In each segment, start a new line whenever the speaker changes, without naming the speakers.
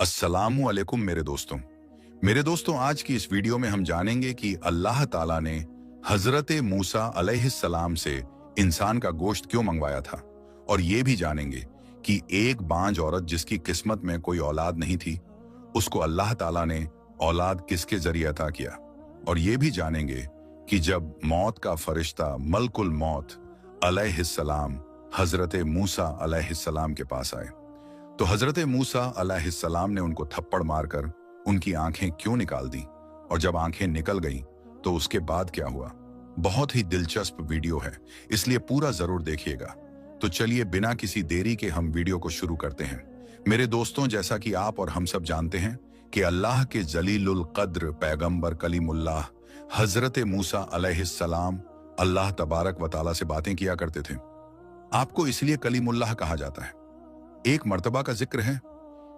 अस्सलामु अलैकुम मेरे दोस्तों आज की इस वीडियो में हम जानेंगे कि अल्लाह ताला ने हजरत मूसा अलैहिस्सलाम से इंसान का गोश्त क्यों मंगवाया था, और ये भी जानेंगे कि एक बांझ औरत जिसकी किस्मत में कोई औलाद नहीं थी, उसको अल्लाह ताला ने औलाद किसके जरिए अता किया। और ये भी जानेंगे कि जब मौत का फरिश्ता मलकुल मौत अलैहिस्सलाम हजरत मूसा अलैहिस्सलाम के पास आए तो हजरत मूसा अलैहिस्सलाम ने उनको थप्पड़ मारकर उनकी आंखें क्यों निकाल दी, और जब आंखें निकल गईं तो उसके बाद क्या हुआ। बहुत ही दिलचस्प वीडियो है, इसलिए पूरा जरूर देखिएगा। तो चलिए बिना किसी देरी के हम वीडियो को शुरू करते हैं। मेरे दोस्तों, जैसा कि आप और हम सब जानते हैं कि अल्लाह के जलीलुल कद्र पैगंबर कलीमुल्लाह हजरत मूसा अलैहिस्सलाम अल्लाह तबारक व तआला से बातें किया करते थे। आपको इसलिए कलीमुल्लाह कहा जाता है। एक मर्तबा का जिक्र है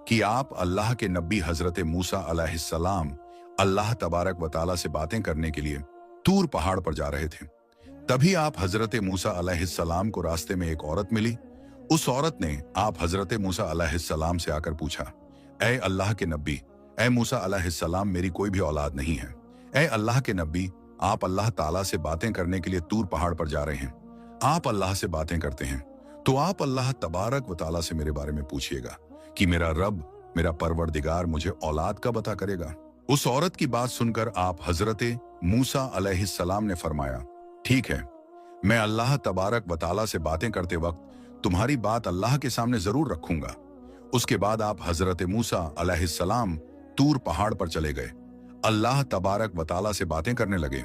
कि आप अल्लाह के नबी हजरत मूसा अलैहिस्सलाम अल्लाह तबारक व तआला से बातें करने के लिए तूर पहाड़ पर जा रहे थे। तभी आप हजरत मूसा अलैहिस्सलाम को रास्ते में एक औरत मिली। उस औरत ने आप हजरत मूसा अलैहिस्सलाम से आकर पूछा, ऐ अल्लाह के नबी, ऐ मूसा अलैहिस्सलाम, मेरी कोई भी औलाद नहीं है। ऐ अल्लाह के नबी, आप अल्लाह ताला से बातें करने के लिए तूर पहाड़ पर जा रहे हैं, आप अल्लाह से बातें करते हैं, तो आप अल्लाह तबारक व तआला से मेरे बारे में पूछिएगा कि मेरा रब, मेरा परवरदिगार मुझे औलाद कब अता करेगा। उस औरत की बात सुनकर आप हजरत मूसा अलैहिस्सलाम ने फरमाया, ठीक है, मैं अल्लाह तबारक व तआला से बातें करते वक्त तुम्हारी बात अल्लाह के सामने जरूर रखूंगा। उसके बाद आप हजरत मूसा अलैहिस्सलाम तूर पहाड़ पर चले गए, अल्लाह तबारक व तआला से बातें करने लगे,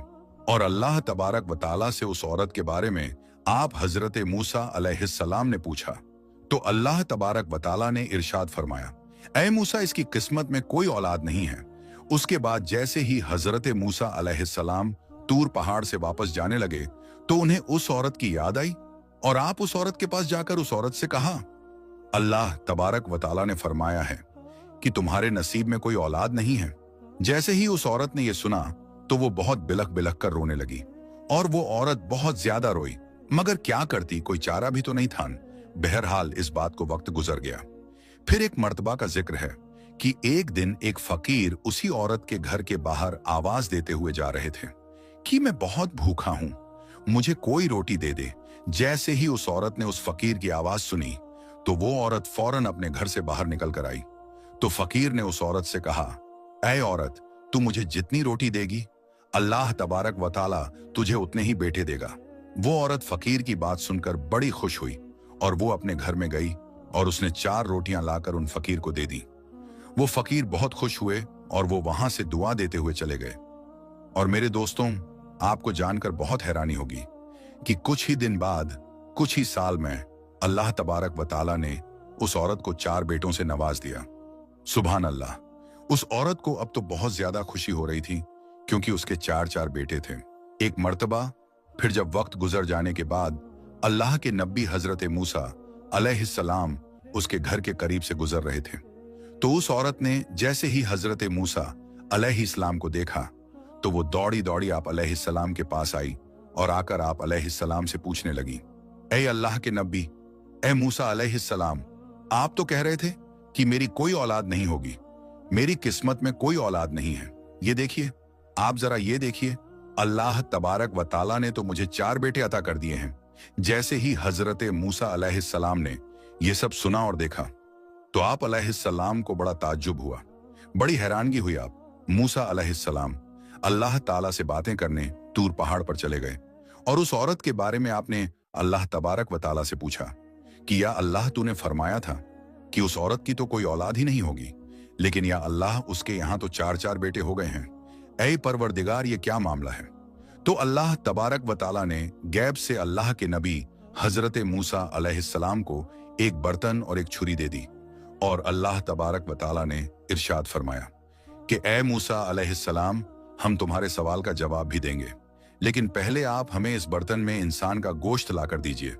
और अल्लाह तबारक व तआला से उस औरत के बारे में आप हजरत मूसा अलैहिस्सलाम ने पूछा, तो अल्लाह तबारक व तआला ने इरशाद फरमाया, ऐ मूसा, इसकी किस्मत में कोई औलाद नहीं है। उसके बाद जैसे ही हजरत मूसा अलैहिस्सलाम तूर पहाड़ से वापस जाने लगे तो उन्हें उस औरत की याद आई, और आप उस औरत के पास जाकर उस औरत से कहा, अल्लाह तबारक व तआला ने फरमाया है कि तुम्हारे नसीब में कोई औलाद नहीं है। जैसे ही उस औरत ने यह सुना तो वो बहुत बिलख बिलख कर रोने लगी, और वो औरत बहुत ज्यादा रोई, मगर क्या करती, कोई चारा भी तो नहीं था। बहरहाल इस बात को वक्त गुजर गया। फिर एक मर्तबा का जिक्र है कि एक दिन एक फकीर उसी औरत के घर के बाहर आवाज देते हुए जा रहे थे कि मैं बहुत भूखा हूं, मुझे कोई रोटी दे दे। जैसे ही उस औरत ने उस फकीर की आवाज सुनी तो वो औरत फौरन अपने घर से बाहर निकल कर आई। तो फकीर ने उस औरत से कहा, ऐ औरत, तू मुझे जितनी रोटी देगी अल्लाह तबारक व तआला तुझे उतने ही बेटे देगा। वो औरत फकीर की बात सुनकर बड़ी खुश हुई और वो अपने घर में गई और उसने 4 रोटियां लाकर उन फकीर को दे दी। वो फकीर बहुत खुश हुए और वो वहां से दुआ देते हुए चले गए। और मेरे दोस्तों, आपको जानकर बहुत हैरानी होगी कि कुछ ही दिन बाद, कुछ ही साल में अल्लाह तबारक व तआला ने उस औरत को 4 बेटों से नवाज दिया। सुभान अल्लाह। उस औरत को अब तो बहुत ज्यादा खुशी हो रही थी क्योंकि उसके 4 बेटे थे। एक मर्तबा फिर जब वक्त गुजर जाने के बाद अल्लाह के नबी हजरत मूसा अलैहिस्सलाम उसके घर के करीब से गुजर रहे थे, तो उस औरत ने जैसे ही हजरत मूसा अलैहिस्सलाम को देखा तो वो दौड़ी दौड़ी आप अलैहिस्सलाम के पास आई और आकर आप अलैहिस्सलाम से पूछने लगी, ऐ अल्लाह के नबी, ऐ मूसा अलैहिस्सलाम, आप तो कह रहे थे कि मेरी कोई औलाद नहीं होगी, मेरी किस्मत में कोई औलाद नहीं है। ये देखिए, आप जरा ये देखिए, अल्लाह तबारक व तआला ने तो मुझे 4 बेटे अता कर दिए हैं। जैसे ही हजरत मूसा अलैहिस्सलाम ने ये सब सुना और देखा तो आप अलैहिस्सलाम को बड़ा ताज्जुब हुआ, बड़ी हैरानगी हुई। आप मूसा अलैहिस्सलाम अल्लाह ताला से बातें करने तूर पहाड़ पर चले गए और उस औरत के बारे में आपने अल्लाह तबारक व तआला से पूछा कि या अल्लाह, तूने फरमाया था कि उस औरत की तो कोई औलाद ही नहीं होगी, लेकिन या अल्लाह, उसके यहाँ तो 4 बेटे हो गए हैं। ऐ परवरदिगार, ये क्या मामला है। तो अल्लाह तबारक व तआला ने गैब से अल्लाह के नबी हजरत मूसा अलैहिस्सलाम को एक बर्तन और एक छुरी दे दी, और अल्लाह तबारक व तआला ने इरशाद फरमाया कि ऐ मूसा अलैहिस्सलाम, हम तुम्हारे सवाल का जवाब भी देंगे, लेकिन पहले आप हमें इस बर्तन में इंसान का गोश्त लाकर दीजिए।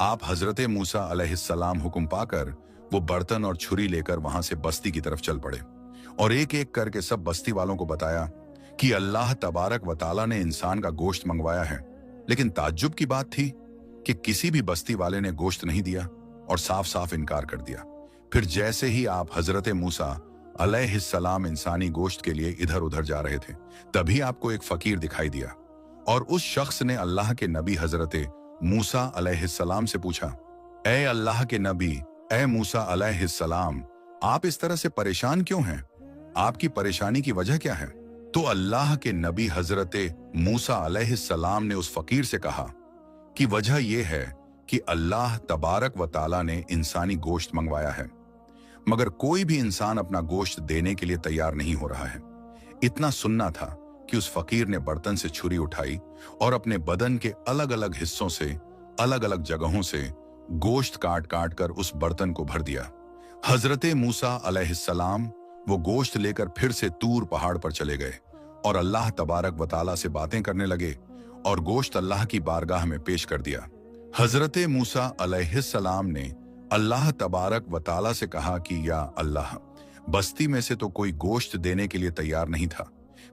आप हजरत मूसा अलैहिस्सलाम हुक्म पाकर वो बर्तन और छुरी लेकर वहां से बस्ती की तरफ चल पड़े और एक एक करके सब बस्ती वालों को बताया कि अल्लाह तबारक व तआला ने इंसान का गोश्त मंगवाया है। लेकिन ताज्जुब की बात थी कि किसी भी बस्ती वाले ने गोश्त नहीं दिया और साफ साफ इनकार कर दिया। फिर जैसे ही आप हजरत मूसा अलैहिस्सलाम इंसानी गोश्त के लिए इधर उधर जा रहे थे। तभी आपको एक फकीर दिखाई दिया और उस शख्स ने अल्लाह के नबी हजरत मूसा अलैहिस्सलाम से पूछा, ए अल्लाह के नबी, ए मूसा अलैहिस्सलाम, आप इस तरह से परेशान क्यों हैं? आपकी परेशानी की वजह क्या है? तो अल्लाह के नबी हजरत मूसा अलैहिस्सलाम ने उस फकीर से कहा कि वजह यह है कि अल्लाह तबारक व ताला ने इंसानी गोश्त मंगवाया है, मगर कोई भी इंसान अपना गोश्त देने के लिए तैयार नहीं हो रहा है। इतना सुनना था कि उस फकीर ने बर्तन से छुरी उठाई और अपने बदन के अलग अलग हिस्सों से, अलग अलग जगहों से गोश्त काट काट कर उस बर्तन को भर दिया। हजरत मूसा अलैहिस्सलाम वो गोश्त लेकर फिर से तूर पहाड़ पर चले गए और अल्लाह तबारक व ताला से बातें करने लगे और गोश्त अल्लाह की बारगाह में पेश कर दिया। हजरत मूसा अलैहिस्सलाम ने अल्लाह तबारक व ताला से कहा कि या अल्लाह, बस्ती में से तो कोई गोश्त देने के लिए तैयार नहीं था,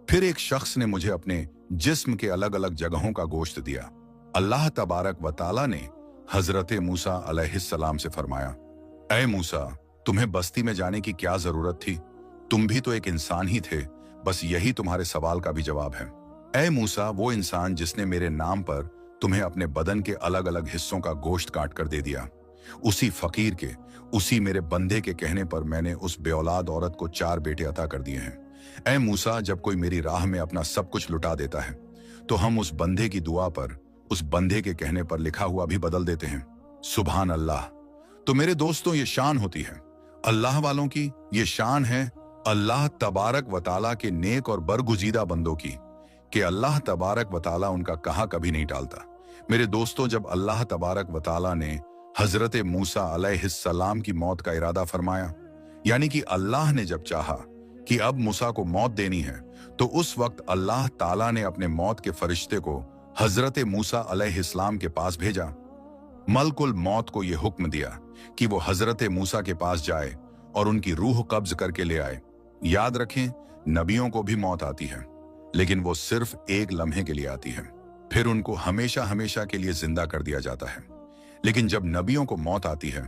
फिर एक शख्स ने मुझे अपने जिस्म के अलग अलग जगहों का गोश्त दिया। अल्लाह तबारक व ताला ने हजरत मूसा अलैहिस्सलाम से फरमाया, ऐ मूसा, तुम्हें बस्ती में जाने की क्या जरूरत थी? तुम भी तो एक इंसान ही थे, बस यही तुम्हारे सवाल का भी जवाब है। ऐ मूसा, वो इंसान जिसने मेरे नाम पर तुम्हें अपने बदन के अलग अलग हिस्सों का गोश्त काट कर दे दिया, उसी फकीर के, उसी मेरे बंदे के कहने पर मैंने उस बेऔलाद औरत को 4 बेटे अता कर दिए हैं। ऐ मूसा, जब कोई मेरी राह में अपना सब कुछ लुटा देता है तो हम उस बंदे की दुआ पर, उस बंदे के कहने पर लिखा हुआ भी बदल देते हैं। सुभान अल्लाह। तो मेरे दोस्तों, ये शान होती है अल्लाह वालों की, ये शान है अल्लाह तबारक व ताला के नेक और बरगुजीदा बंदों की कि अल्लाह तबारक व ताला उनका कहा कभी नहीं टालता। मेरे दोस्तों, जब अल्लाह तबारक व ताला ने हजरत मूसा अलैहिस्सलाम की मौत का इरादा फरमाया, यानी कि अल्लाह ने जब चाहा कि अब मूसा को मौत देनी है, तो उस वक्त अल्लाह ताला ने अपने मौत के फरिश्ते को हजरत मूसा अलैहिस्सलाम के पास भेजा। मलकुल मौत को यह हुक्म दिया कि वो हजरत मूसा के पास जाए और उनकी रूह कब्ज करके ले आए। याद रखें, नबियों को भी मौत आती है, लेकिन वो सिर्फ एक लम्हे के लिए आती है, फिर उनको हमेशा हमेशा के लिए जिंदा कर दिया जाता है। लेकिन जब नबियों को मौत आती है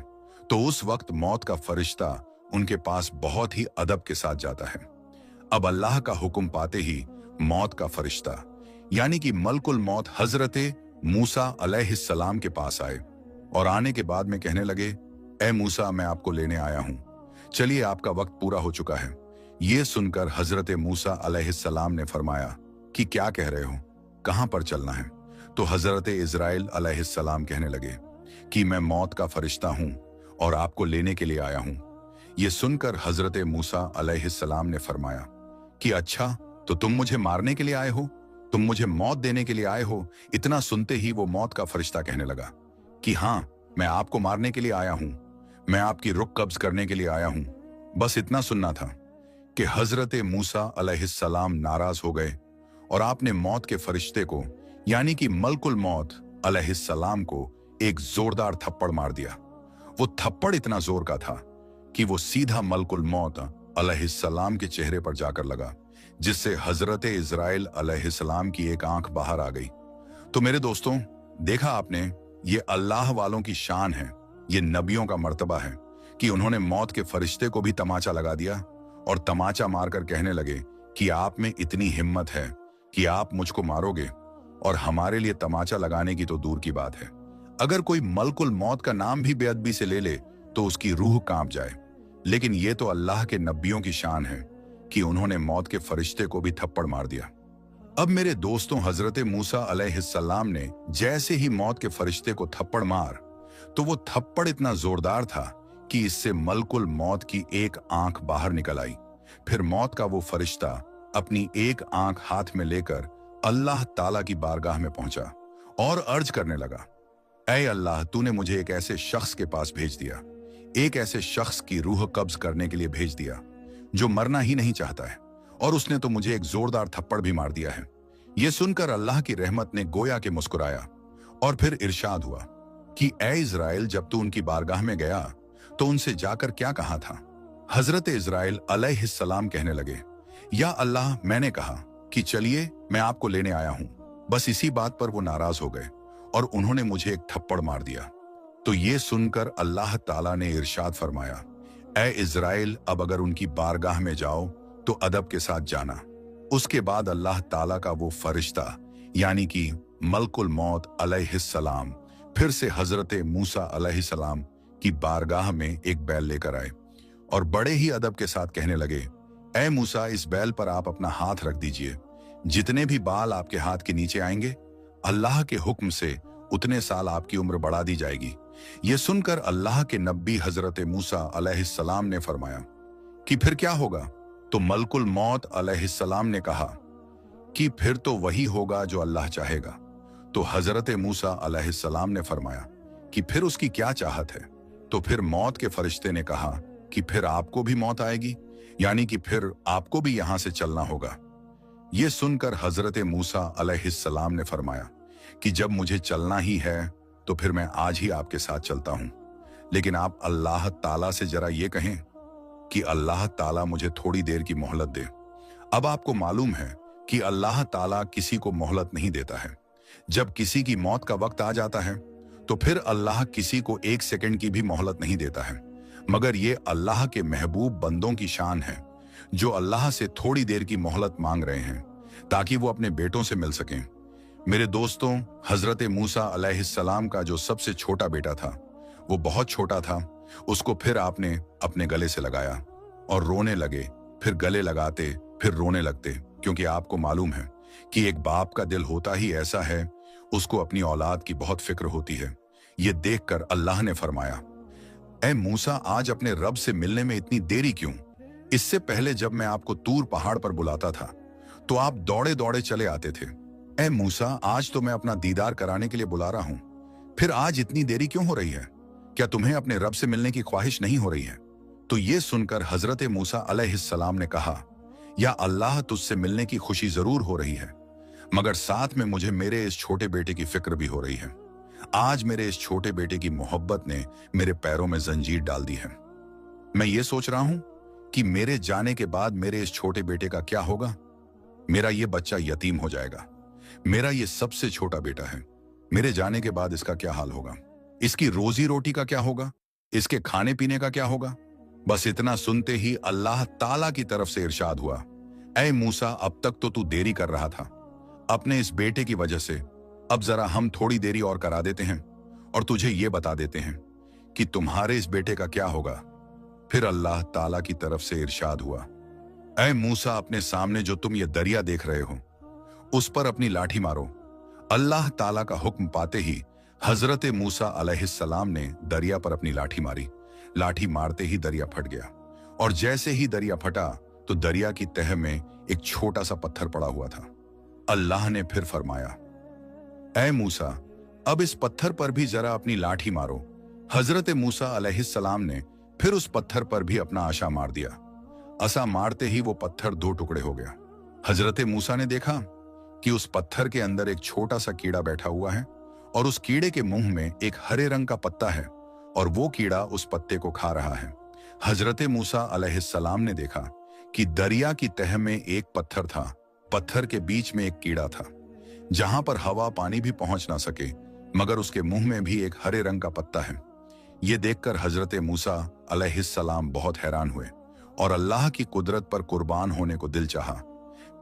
तो उस वक्त मौत का फरिश्ता उनके पास बहुत ही अदब के साथ जाता है। अब अल्लाह का हुक्म पाते ही मौत का फरिश्ता यानी कि मलकुल मौत हजरत मूसा अलैहिस्सलाम के पास आए और आने के बाद में कहने लगे, ए मूसा, मैं आपको लेने आया हूं, चलिए आपका वक्त पूरा हो चुका है। ये सुनकर हजरत मूसा अलैहिस्सलाम ने फरमाया कि क्या कह रहे हो, कहां पर चलना है? तो हजरत इजराइल अलैहिस्सलाम कहने लगे कि मैं मौत का फरिश्ता हूं और आपको लेने के लिए आया हूं। ये सुनकर हजरत मूसा अलैहिस्सलाम ने फरमाया कि अच्छा, तो तुम मुझे मारने के लिए आए हो, तुम मुझे मौत देने के लिए आए हो? इतना सुनते ही वो मौत का फरिश्ता कहने लगा कि हाँ, मैं आपको मारने के लिए आया हूं, मैं आपकी रुख कब्ज करने के लिए आया हूं। बस इतना सुनना था कि हजरत मूसा अलैहिस्सलाम नाराज हो गए और आपने मौत के फरिश्ते को यानी कि मलकुल मौत अलैहिस्सलाम को एक जोरदार थप्पड़ मार दिया। वो थप्पड़ इतना जोर का था कि वो सीधा मलकुल मौत अलैहिस्सलाम के चेहरे पर जाकर लगा, जिससे हजरत इजराइल अलैहिस्सलाम की एक आंख बाहर आ गई। तो मेरे दोस्तों, देखा आपने, ये अल्लाह वालों की शान है, ये नबियों का मर्तबा है कि उन्होंने मौत के फरिश्ते को भी तमाचा लगा दिया और तमाचा मारकर कहने लगे कि आप में इतनी हिम्मत है कि आप मुझको मारोगे, और हमारे लिए तमाचा लगाने की तो दूर की बात है, अगर कोई मलकुल मौत का नाम भी बेअदबी से ले ले तो उसकी रूह कांप जाए। लेकिन ये तो अल्लाह के नबियों की शान है कि उन्होंने मौत के फरिश्ते को भी थप्पड़ मार दिया। अब मेरे दोस्तों, हजरत मूसा अलैहिस्सलाम ने जैसे ही मौत के फरिश्ते को थप्पड़ मार, तो वो थप्पड़ इतना जोरदार था कि इससे मलकुल मौत की एक आंख बाहर निकल आई। फिर मौत का वो फरिश्ता अपनी एक आंख हाथ में लेकर अल्लाह ताला की बारगाह में पहुंचा और अर्ज करने लगा, ऐ अल्लाह, तूने मुझे एक ऐसे शख्स के पास भेज दिया, एक ऐसे शख्स की रूह कब्ज करने के लिए भेज दिया जो मरना ही नहीं चाहता है, और उसने तो मुझे एक जोरदार थप्पड़ भी मार दिया है। यह सुनकर अल्लाह की रहमत ने गोया के मुस्कुराया और फिर इरशाद हुआ कि ऐ इजराइल, जब तू उनकी बारगाह में गया तो उनसे जाकर क्या कहा था? हजरत इजराइल अलैहिस्सलाम कहने लगे, या अल्लाह, मैंने कहा कि चलिए मैं आपको लेने आया हूं। बस इसी बात पर वो नाराज हो गए और उन्होंने मुझे एक थप्पड़ मार दिया। तो ये सुनकर अल्लाह ताला ने इरशाद फरमाया, ए इज़राइल, अब अगर उनकी बारगाह में जाओ तो अदब के साथ जाना। उसके बाद अल्लाह ताला का वो फरिश्ता यानी कि मलकुल मौत अलैहिस्सलाम फिर से हजरत मूसा अलैहिस्सलाम की बारगाह में एक बैल लेकर आए और बड़े ही अदब के साथ कहने लगे, ए मूसा, इस बैल पर आप अपना हाथ रख दीजिए। जितने भी बाल आपके हाथ के नीचे आएंगे, अल्लाह के हुक्म से उतने साल आपकी उम्र बढ़ा दी जाएगी। यह सुनकर अल्लाह के नबी हजरत मूसा अलैहिस्सलाम ने फरमाया कि फिर क्या होगा? तो मलकुल मौत अलैहिस्सलाम ने कहा कि फिर तो वही होगा जो अल्लाह चाहेगा। तो हजरत मूसा अलैहिस्सलाम ने फरमाया कि फिर उसकी क्या चाहत है? तो फिर मौत के फरिश्ते ने कहा कि फिर आपको भी मौत आएगी, यानी कि फिर आपको भी यहां से चलना होगा। यह सुनकर हजरत मूसा अलैहिस्सलाम ने फरमाया कि जब मुझे चलना ही है तो फिर मैं आज ही आपके साथ चलता हूं, लेकिन आप अल्लाह ताला से जरा ये कहें कि अल्लाह ताला मुझे थोड़ी देर की मोहलत दे। अब आपको मालूम है कि अल्लाह ताला किसी को मोहलत नहीं देता है। जब किसी की मौत का वक्त आ जाता है तो फिर अल्लाह किसी को एक सेकंड की भी मोहलत नहीं देता है, मगर ये अल्लाह के महबूब बंदों की शान है जो अल्लाह से थोड़ी देर की मोहलत मांग रहे हैं ताकि वो अपने बेटों से मिल सकें। मेरे दोस्तों, हजरत मूसा अलैहिस्सलाम का जो सबसे छोटा बेटा था वो बहुत छोटा था। उसको फिर आपने अपने गले से लगाया और रोने लगे, फिर गले लगाते, फिर रोने लगते, क्योंकि आपको मालूम है कि एक बाप का दिल होता ही ऐसा है, उसको अपनी औलाद की बहुत फिक्र होती है। ये देखकर अल्लाह ने फरमाया, ए मूसा, आज अपने रब से मिलने में इतनी देरी क्यों? इससे पहले जब मैं आपको तूर पहाड़ पर बुलाता था तो आप दौड़े दौड़े चले आते थे। ए मूसा, आज तो मैं अपना दीदार कराने के लिए बुला रहा हूं, फिर आज इतनी देरी क्यों हो रही है? क्या तुम्हें अपने रब से मिलने की ख्वाहिश नहीं हो रही है? तो ये सुनकर हजरत मूसा अलैहिस्सलाम ने कहा, या अल्लाह, तुझसे मिलने की खुशी जरूर हो रही है, मगर साथ में मुझे मेरे इस छोटे बेटे की फिक्र भी हो रही है। आज मेरे इस छोटे बेटे की मोहब्बत ने मेरे पैरों में जंजीर डाल दी है। मैं ये सोच रहा हूं कि मेरे जाने के बाद मेरे इस छोटे बेटे का क्या होगा। मेरा ये बच्चा यतीम हो जाएगा। मेरा ये सबसे छोटा बेटा है। मेरे जाने के बाद इसका क्या हाल होगा? इसकी रोजी रोटी का क्या होगा? इसके खाने पीने का क्या होगा? बस इतना सुनते ही अल्लाह ताला की तरफ से इरशाद हुआ, ऐ मूसा, अब तक तो तू देरी कर रहा था अपने इस बेटे की वजह से। अब जरा हम थोड़ी देरी और करा देते हैं और तुझे ये बता देते हैं कि तुम्हारे इस बेटे का क्या होगा। फिर अल्लाह ताला की तरफ से इरशाद हुआ, ऐ मूसा, अपने सामने जो तुम ये दरिया देख रहे हो उस पर अपनी लाठी मारो। अल्लाह ताला का हुक्म पाते ही हजरत मूसा अलैहिस्सलाम ने दरिया पर अपनी लाठी मारी। लाठी मारते ही दरिया फट गया और जैसे ही दरिया फटा तो दरिया की तह में एक छोटा सा पत्थर पड़ा हुआ था। अल्लाह ने फिर फरमाया, ऐ मूसा, अब इस पत्थर पर भी जरा अपनी लाठी मारो। हजरत मूसा अलैहिस्सलाम ने फिर उस पत्थर पर भी अपना आशा मार दिया। आशा मारते ही वो पत्थर दो टुकड़े हो गया। हजरत मूसा ने देखा कि उस पत्थर के अंदर एक छोटा सा कीड़ा बैठा हुआ है और उस कीड़े के मुंह में एक हरे रंग का पत्ता है और वो कीड़ा उस पत्ते को खा रहा है। हजरत मूसा अलैहिस्सलाम ने देखा कि दरिया की तह में एक पत्थर था, पत्थर के बीच में एक कीड़ा था, जहां पर हवा पानी भी पहुंच ना सके, मगर उसके मुंह में भी एक हरे रंग का पत्ता है। ये देखकर हजरत मूसा अलैहिस्सलाम बहुत हैरान हुए और अल्लाह की कुदरत पर कुर्बान होने को दिल चाहा।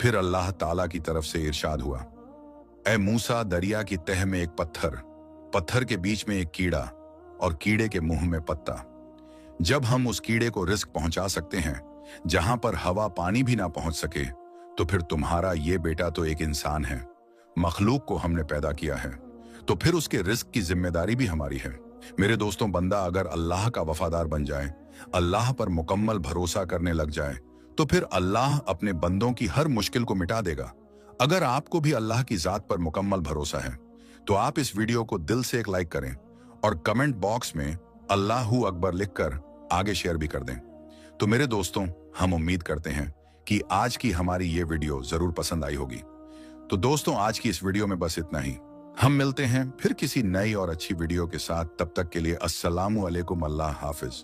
फिर अल्लाह ताला की तरफ से इरशाद हुआ, ऐ मूसा, दरिया की तह में एक पत्थर, पत्थर के बीच में एक कीड़ा और कीड़े के मुंह में पत्ता। जब हम उस कीड़े को रिस्क पहुंचा सकते हैं जहां पर हवा पानी भी ना पहुंच सके, तो फिर तुम्हारा ये बेटा तो एक इंसान है, मखलूक को हमने पैदा किया है, तो फिर उसके रिस्क की जिम्मेदारी भी हमारी है। मेरे दोस्तों, बंदा अगर अल्लाह का वफादार बन जाए, अल्लाह पर मुकम्मल भरोसा करने लग जाए, तो फिर अल्लाह अपने बंदों की हर मुश्किल को मिटा देगा। अगर आपको भी अल्लाह की जात पर मुकम्मल भरोसा है तो आप इस वीडियो को दिल से एक लाइक करें और कमेंट बॉक्स में अल्लाहू अकबर लिखकर आगे शेयर भी कर दें। तो मेरे दोस्तों, हम उम्मीद करते हैं कि आज की हमारी ये वीडियो जरूर पसंद आई होगी। तो दोस्तों, आज की इस वीडियो में बस इतना ही। हम मिलते हैं फिर किसी नई और अच्छी वीडियो के साथ। तब तक के लिए अस्सलामु अलैकुम, अल्लाह हाफिज।